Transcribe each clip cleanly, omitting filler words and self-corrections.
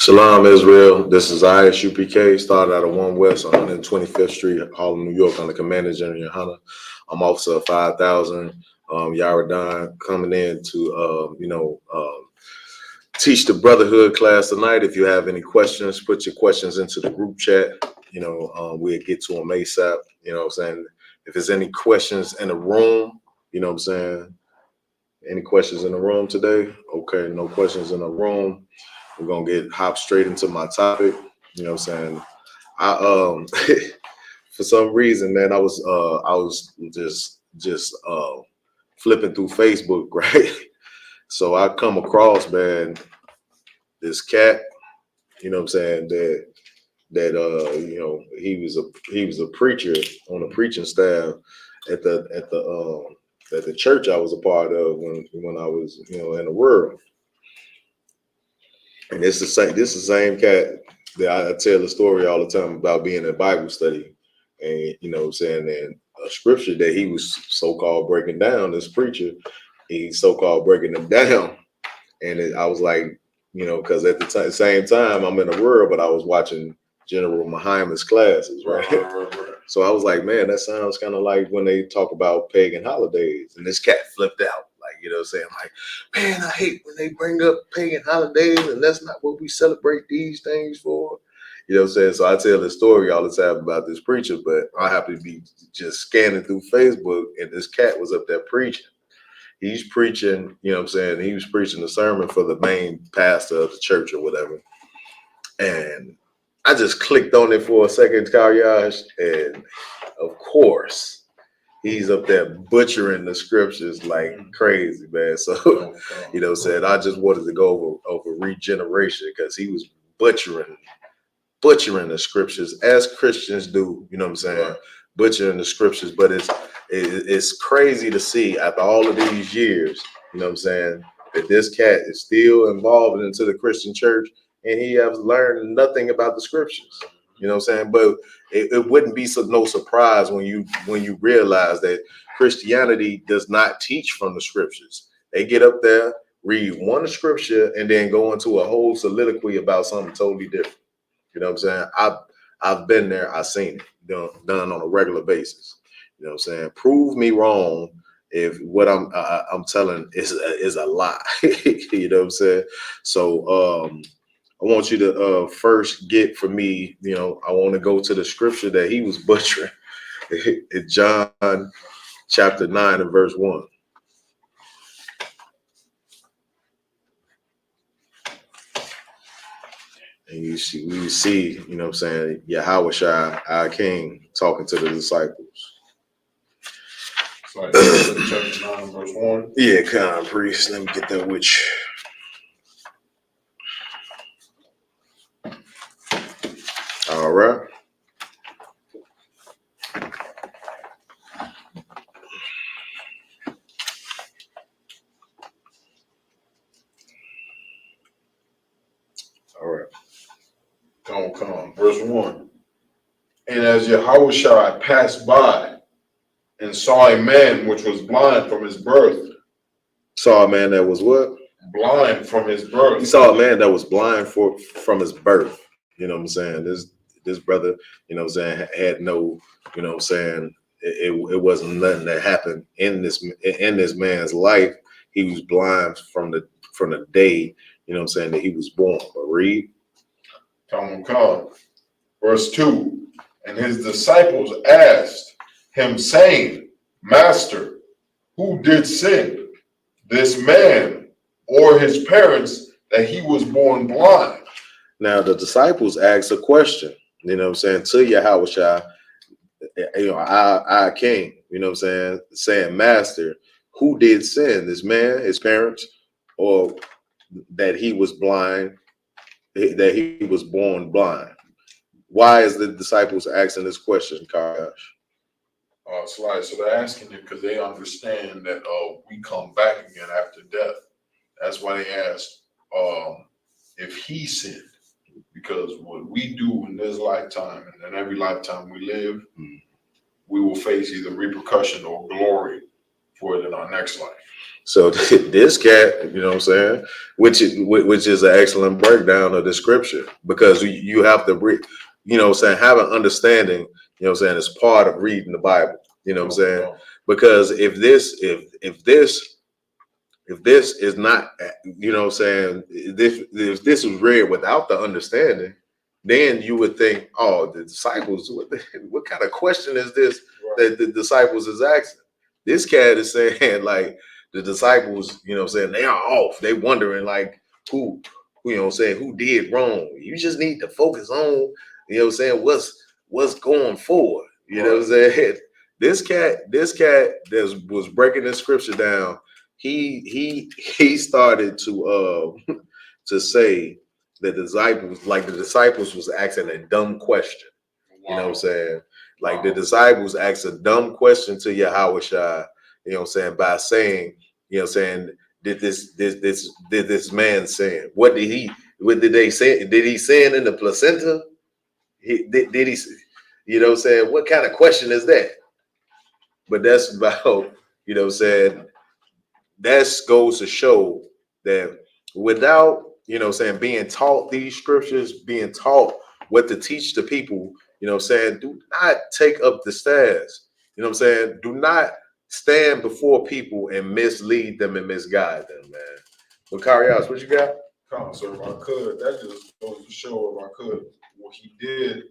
Shalom, Israel. This is Isupk. Started out of 1 West, 125th Street, Harlem, New York, on the Commander General Hunter. I'm Officer 5000. Yaradan coming in to, teach the Brotherhood class tonight. If you have any questions, put your questions into the group chat. We'll get to them ASAP. You know what I'm saying? If there's any questions in the room, you know what I'm saying? Any questions in the room today? Okay, no questions in the room. We're gonna hop straight into my topic. You know what I'm saying? I for some reason, man, I was just flipping through Facebook, right? So I come across, man, this cat, you know what I'm saying, that he was a preacher on the preaching staff at the church I was a part of when I was, in the world. And this is the same cat that I tell the story all the time about being in Bible study. And, you know what I'm saying, and a scripture that he was so-called breaking down, this preacher, he's so-called breaking them down. And I was like, because at the same time, I'm in the world, but I was watching General Muhammad's classes, right? So I was like, man, that sounds kind of like when they talk about pagan holidays. And this cat flipped out. Like, you know what I'm saying? Like, man, I hate when they bring up pagan holidays and that's not what we celebrate these things for. You know what I'm saying? So I tell the story all the time about this preacher, but I happen to be just scanning through Facebook and this cat was up there preaching. He's preaching, you know what I'm saying? He was preaching the sermon for the main pastor of the church or whatever. And I just clicked on it for a second, Karyash, and of course, he's up there butchering the scriptures like crazy, man. So, you know what I'm saying? I just wanted to go over regeneration because he was butchering the scriptures as Christians do, you know what I'm saying? Right. Butchering the scriptures, but it's crazy to see after all of these years, you know what I'm saying, that this cat is still involved into the Christian church and he has learned nothing about the scriptures. You know what I'm saying? But it wouldn't be no surprise when you realize that Christianity does not teach from the scriptures. They get up there, read one scripture, and then go into a whole soliloquy about something totally different. You know what I'm saying? I've been there. I've seen it done on a regular basis. You know what I'm saying? Prove me wrong if what I'm telling is a lie. You know what I'm saying? So I want you to first get for me, I want to go to the scripture that he was butchering. It's John chapter 9 and verse 1. And we see, you know what I'm saying, Yahushua, our King, talking to the disciples. So chapter 9, verse 1. Yeah, kind of priest. Let me get that with you. All right. All right. Come. Verse 1. And as Yahushua passed by and saw a man which was blind from his birth. Saw a man that was what? Blind from his birth. He saw a man that was blind from his birth. You know what I'm saying? This brother, you know what I'm saying, had no, you know what I'm saying, it wasn't nothing that happened in this man's life. He was blind from the day, you know what I'm saying, that he was born. But read. Come. Verse 2. And his disciples asked him, saying, Master, who did sin, this man or his parents, that he was born blind? Now the disciples asked a question, you know what I'm saying, to Yahushua, our King, you know what I'm saying, Master, who did sin, this man, his parents, or that he was blind, that he was born blind? Why is the disciples asking this question, Karyash? So they're asking it because they understand that we come back again after death. That's why they asked if he sinned, because what we do in this lifetime and in every lifetime we live, we will face either repercussion or glory for it in our next life. So this cat, you know what I'm saying, which is an excellent breakdown of the scripture, because you have to read, you know what I'm saying, have an understanding, you know what I'm saying, as part of reading the Bible, you know what I'm saying? Because if this is not, you know what I'm saying, if this was read without the understanding, then you would think, oh, the disciples, what kind of question is this that the disciples is asking? This cat is saying, like, the disciples, you know what I'm saying, they are off. They wondering, like, who, you know what I'm saying, who did wrong. You just need to focus on, you know what I'm saying, what's going forward. You know what I'm saying? This cat that was breaking the scripture down, he started to say the disciples was asking a dumb question. You know what I'm saying? Like the disciples asked a dumb question to Yahweh Shai, you know what I'm saying, by saying, you know what I'm saying, did this man sin? What did they say? Did he sin in the placenta? Did he, you know what I'm saying? What kind of question is that? But that's about, you know what I'm saying, that goes to show that without, you know what I'm saying, being taught these scriptures, being taught what to teach the people, you know what I'm saying, do not take up the stairs. You know what I'm saying? Do not stand before people and mislead them and misguide them, man. Well, Karios, what you got? So if I could, that just goes to show, if I could, what he did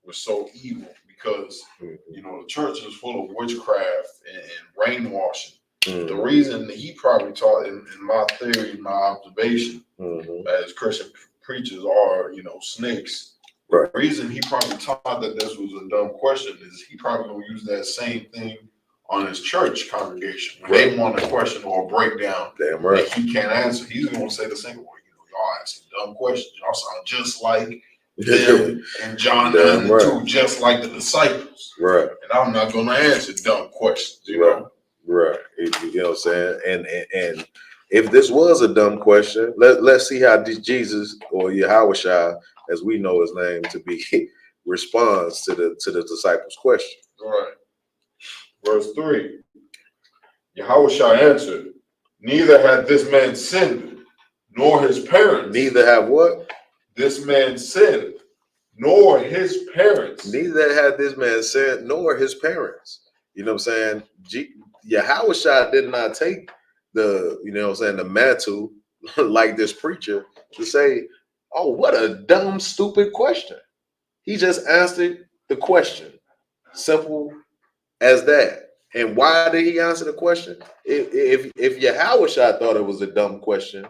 was so evil, because you know the church is full of witchcraft and brainwashing. The reason he probably taught, in my theory, my observation, as Christian preachers are, you know, snakes. Right. The reason he probably taught that this was a dumb question is he probably gonna use that same thing on his church congregation. When they want a question or a breakdown that he can't answer, he's gonna say the same way. You know, y'all asking dumb questions. Y'all sound just like them and John 9:2, just like the disciples. Right. And I'm not gonna answer dumb questions, you know. Right. You know what I'm saying? And if this was a dumb question, let's see how Jesus, or Yahweh Shai, as we know his name to be, responds to the disciples' question. All right. Verse 3. Yahweh Shai answered, neither had this man sinned, nor his parents. Neither have what? This man sinned, nor his parents. Neither had this man sinned, nor his parents. You know what I'm saying? Yahweh Shai did not take the, you know what I'm saying, the mantle like this preacher to say, oh, what a dumb, stupid question. He just answered the question. Simple as that. And why did he answer the question? If Yahweh Shai thought it was a dumb question,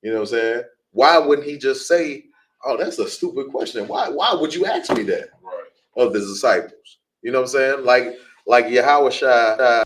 you know what I'm saying, why wouldn't he just say, oh, that's a stupid question. Why would you ask me that? Right. Of the disciples? You know what I'm saying? Like Yahweh Shai.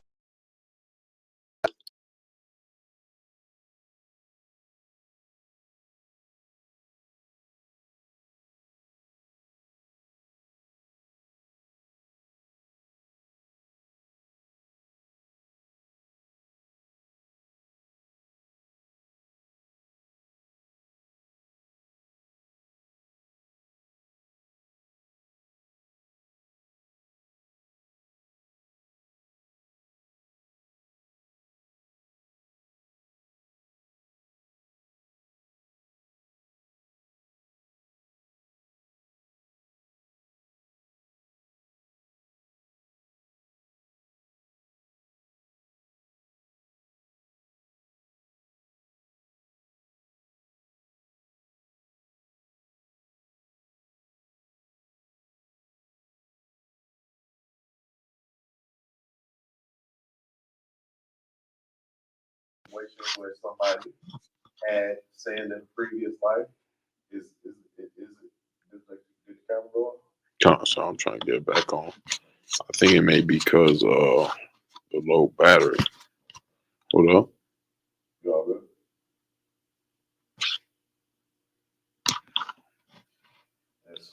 Where somebody had said in the previous life is it the camera going? So I'm trying to get it back on. I think it may be because the low battery. Hold up. You all good? Let's